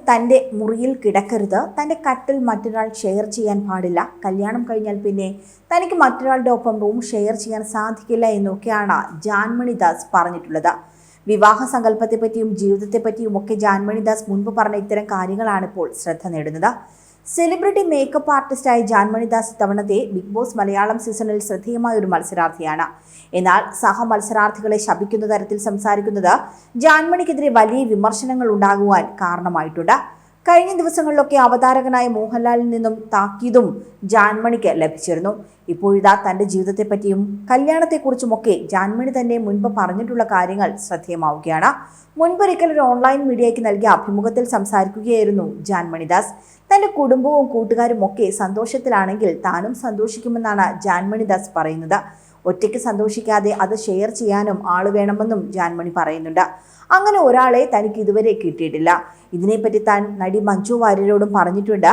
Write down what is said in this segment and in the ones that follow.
തൻ്റെ മുറിയിൽ കിടക്കരുത്, തൻ്റെ കട്ടിൽ മറ്റൊരാൾ ഷെയർ ചെയ്യാൻ പാടില്ല, കല്യാണം കഴിഞ്ഞാൽ പിന്നെ തനിക്ക് മറ്റൊരാളുടെ ഒപ്പം റൂം ഷെയർ ചെയ്യാൻ സാധിക്കില്ല എന്നൊക്കെയാണ് ജാൻമണി ദാസ് പറഞ്ഞിട്ടുള്ളത്. വിവാഹ സങ്കല്പത്തെപ്പറ്റിയും ജീവിതത്തെപ്പറ്റിയും ഒക്കെ ജാൻമണി ദാസ് മുൻപ് പറഞ്ഞ ഇത്തരം കാര്യങ്ങളാണ് ഇപ്പോൾ ശ്രദ്ധ നേടുന്നത്. സെലിബ്രിറ്റി മേക്കപ്പ് ആർട്ടിസ്റ്റായ ജാൻമണി ദാസ് ഇത്തവണത്തെ ബിഗ് ബോസ് മലയാളം സീസണിൽ ശ്രദ്ധേയമായ ഒരു മത്സരാർത്ഥിയാണ്. എന്നാൽ സഹ മത്സരാർത്ഥികളെ ശപിക്കുന്ന തരത്തിൽ സംസാരിക്കുന്നത് ജാൻമണിക്കെതിരെ വലിയ വിമർശനങ്ങൾ ഉണ്ടാകുവാൻ കാരണമായിട്ടുണ്ട്. കഴിഞ്ഞ ദിവസങ്ങളിലൊക്കെ അവതാരകനായ മോഹൻലാലിൽ നിന്നും താക്കീതും ജാൻമണിക്ക് ലഭിച്ചിരുന്നു. ഇപ്പോഴിതാ തൻ്റെ ജീവിതത്തെപ്പറ്റിയും കല്യാണത്തെക്കുറിച്ചുമൊക്കെ ജാൻമണി തന്നെ മുൻപ് പറഞ്ഞിട്ടുള്ള കാര്യങ്ങൾ ശ്രദ്ധേയമാവുകയാണ്. മുൻപൊരിക്കൽ ഒരു ഓൺലൈൻ മീഡിയയ്ക്ക് നൽകിയ അഭിമുഖത്തിൽ സംസാരിക്കുകയായിരുന്നു ജാൻമണി ദാസ്. തൻ്റെ കുടുംബവും കൂട്ടുകാരും ഒക്കെ സന്തോഷത്തിലാണെങ്കിൽ താനും സന്തോഷിക്കുമെന്നാണ് ജാൻമണി ദാസ് പറയുന്നത്. ഒറ്റയ്ക്ക് സന്തോഷിക്കാതെ അത് ഷെയർ ചെയ്യാനും ആള് വേണമെന്നും ജാൻമണി പറയുന്നുണ്ട്. അങ്ങനെ ഒരാളെ തനിക്ക് ഇതുവരെ കിട്ടിയിട്ടില്ല. ഇതിനെപ്പറ്റി താൻ നടി മഞ്ജു വാര്യരോടും പറഞ്ഞിട്ടുണ്ട്.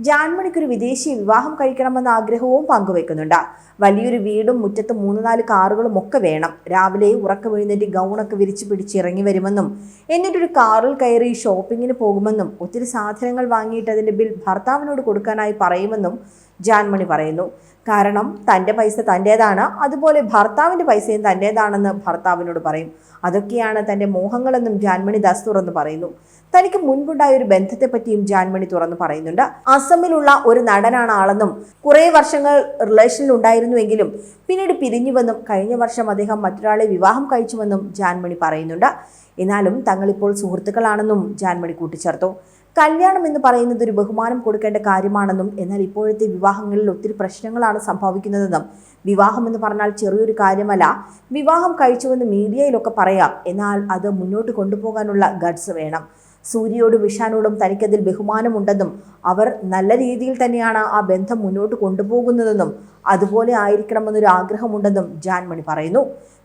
ജാൻമണിക്കൊരു വിദേശി വിവാഹം കഴിക്കണമെന്ന ആഗ്രഹവും പങ്കുവെക്കുന്നുണ്ട്. വലിയൊരു വീടും മുറ്റത്ത് 3-4 കാറുകളും ഒക്കെ വേണം. രാവിലെ ഉറക്കമെഴുന്നേറ്റ് ഗൗണൊക്കെ വിരിച്ച് പിടിച്ചിറങ്ങി വരുമെന്നും എന്നിട്ടൊരു കാറിൽ കയറി ഷോപ്പിങ്ങിന് പോകുമെന്നും ഒത്തിരി സാധനങ്ങൾ വാങ്ങിയിട്ട് അതിൻ്റെ ബിൽ ഭർത്താവിനോട് കൊടുക്കാനായി പറയുമെന്നും ജാൻമണി പറയുന്നു. കാരണം തൻ്റെ പൈസ തൻ്റേതാണ്, അതുപോലെ ഭർത്താവിൻ്റെ പൈസയും തൻ്റേതാണെന്ന് ഭർത്താവിനോട് പറയും. അതൊക്കെയാണ് തൻ്റെ മോഹങ്ങളെന്നും ജാൻമണി ദാസ് തുറന്നു പറയുന്നു. തനിക്ക് മുൻപുണ്ടായ ഒരു ബന്ധത്തെപ്പറ്റിയും ജാൻമണി തുറന്നു പറയുന്നുണ്ട്. അസമിലുള്ള ഒരു നടനാണ് ആളെന്നും കുറേ വർഷങ്ങൾ റിലേഷനിൽ ഉണ്ടായിരുന്നുവെങ്കിലും പിന്നീട് പിരിഞ്ഞുവെന്നും കഴിഞ്ഞ വർഷം അദ്ദേഹം മറ്റൊരാളെ വിവാഹം കഴിച്ചുവെന്നും ജാൻമണി പറയുന്നുണ്ട്. എന്നാലും തങ്ങളിപ്പോൾ സുഹൃത്തുക്കളാണെന്നും ജാൻമണി കൂട്ടിച്ചേർത്തു. കല്യാണം എന്ന് പറയുന്നത് ഒരു ബഹുമാനം കൊടുക്കേണ്ട കാര്യമാണെന്നും എന്നാൽ ഇപ്പോഴത്തെ വിവാഹങ്ങളിൽ ഒത്തിരി പ്രശ്നങ്ങളാണ് സംഭവിക്കുന്നതെന്നും വിവാഹം എന്ന് പറഞ്ഞാൽ ചെറിയൊരു കാര്യമല്ല, വിവാഹം കഴിച്ചുവെന്ന് മീഡിയയിലൊക്കെ പറയാം, എന്നാൽ അത് മുന്നോട്ട് കൊണ്ടുപോകാനുള്ള ഗഡ്സ് വേണം. സൂര്യയോടും വിഷാനോടും തനിക്കതിൽ ബഹുമാനമുണ്ടെന്നും അവർ നല്ല രീതിയിൽ തന്നെയാണ് ആ ബന്ധം മുന്നോട്ട് കൊണ്ടുപോകുന്നതെന്നും അതുപോലെ ആയിരിക്കണമെന്നൊരു ആഗ്രഹമുണ്ടെന്നും ജാൻമണി പറയുന്നു.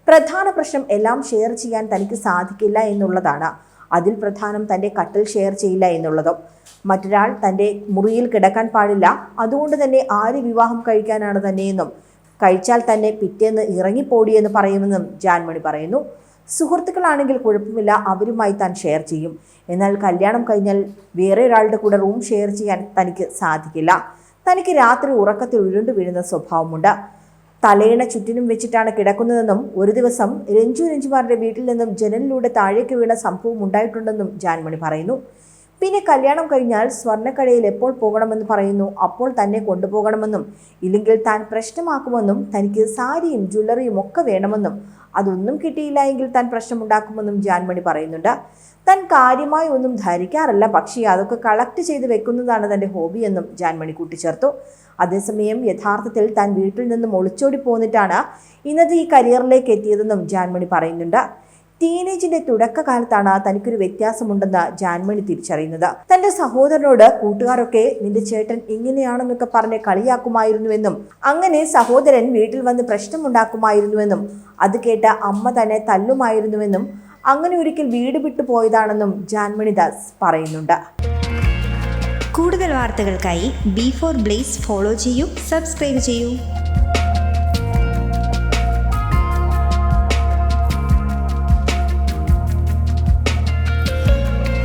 പ്രധാന പ്രശ്നം എല്ലാം ഷെയർ ചെയ്യാൻ തനിക്ക് സാധിക്കില്ല എന്നുള്ളതാണ്. അതിൽ പ്രധാനം തൻ്റെ കട്ടിൽ ഷെയർ ചെയ്യില്ല എന്നുള്ളതും. മറ്റൊരാൾ തൻ്റെ മുറിയിൽ കിടക്കാൻ പാടില്ല, അതുകൊണ്ട് തന്നെ ആര് വിവാഹം കഴിക്കാനാണ് തന്നെയെന്നും കഴിച്ചാൽ തന്നെ പിറ്റേന്ന് ഇറങ്ങിപ്പോടിയെന്ന് പറയുമെന്നും ജാൻമണി പറയുന്നു. സുഹൃത്തുക്കളാണെങ്കിൽ കുഴപ്പമില്ല, അവരുമായി താൻ ഷെയർ ചെയ്യും. എന്നാൽ കല്യാണം കഴിഞ്ഞാൽ വേറെ ഒരാളുടെ കൂടെ റൂം ഷെയർ ചെയ്യാൻ തനിക്ക് സാധിക്കില്ല. തനിക്ക് രാത്രി ഉറക്കത്തിൽ ഉരുണ്ടു വീഴുന്ന സ്വഭാവമുണ്ട്. തലയിണ ചുറ്റിനും വെച്ചിട്ടാണ് കിടക്കുന്നതെന്നും ഒരു ദിവസം രഞ്ജുമാരുടെ വീട്ടിൽ നിന്നും ജനലിലൂടെ താഴേക്ക് വീണ സംഭവം ഉണ്ടായിട്ടുണ്ടെന്നും ജാൻമണി പറയുന്നു. പിന്നെ കല്യാണം കഴിഞ്ഞാൽ സ്വർണ്ണക്കടയിൽ എപ്പോൾ പോകണമെന്ന് പറയുന്നു, അപ്പോൾ തന്നെ കൊണ്ടുപോകണമെന്നും ഇല്ലെങ്കിൽ താൻ പ്രശ്നമാക്കുമെന്നും തനിക്ക് സാരിയും ജ്വല്ലറിയും ഒക്കെ വേണമെന്നും അതൊന്നും കിട്ടിയില്ല എങ്കിൽ താൻ പ്രശ്നമുണ്ടാക്കുമെന്നും ജാൻമണി പറയുന്നുണ്ട്. താൻ കാര്യമായി ഒന്നും ധരിക്കാറില്ല, പക്ഷേ അതൊക്കെ കളക്ട് ചെയ്ത് വെക്കുന്നതാണ് തൻ്റെ ഹോബിയെന്നും ജാൻമണി കൂട്ടിച്ചേർത്തു. അതേസമയം യഥാർത്ഥത്തിൽ താൻ വീട്ടിൽ നിന്നും ഒളിച്ചോടി പോന്നിട്ടാണ് ഇന്നത്തെ ഈ കരിയറിലേക്ക് എത്തിയതെന്നും ജാൻമണി പറയുന്നുണ്ട്. ടീനേജിന്റെ തുടക്കകാലത്താണ് തനിക്കൊരു വ്യത്യാസമുണ്ടെന്ന് ജാൻമണി തിരിച്ചറിയുന്നത്. തന്റെ സഹോദരനോട് കൂട്ടുകാരൊക്കെ നിന്റെ ചേട്ടൻ ഇങ്ങനെയാണെന്നൊക്കെ പറഞ്ഞ് കളിയാക്കുമായിരുന്നുവെന്നും അങ്ങനെ സഹോദരൻ വീട്ടിൽ വന്ന് പ്രശ്നമുണ്ടാക്കുമായിരുന്നുവെന്നും അത് കേട്ട അമ്മ തന്നെ തല്ലുമായിരുന്നുവെന്നും അങ്ങനെ ഒരിക്കൽ വീട് വിട്ടു പോയതാണെന്നും ജാൻമണി ദാസ് പറയുന്നുണ്ട്. കൂടുതൽ വാർത്തകൾക്കായി B4 Blaze ഫോളോ ചെയ്യൂ, സബ്സ്ക്രൈബ് ചെയ്യൂ.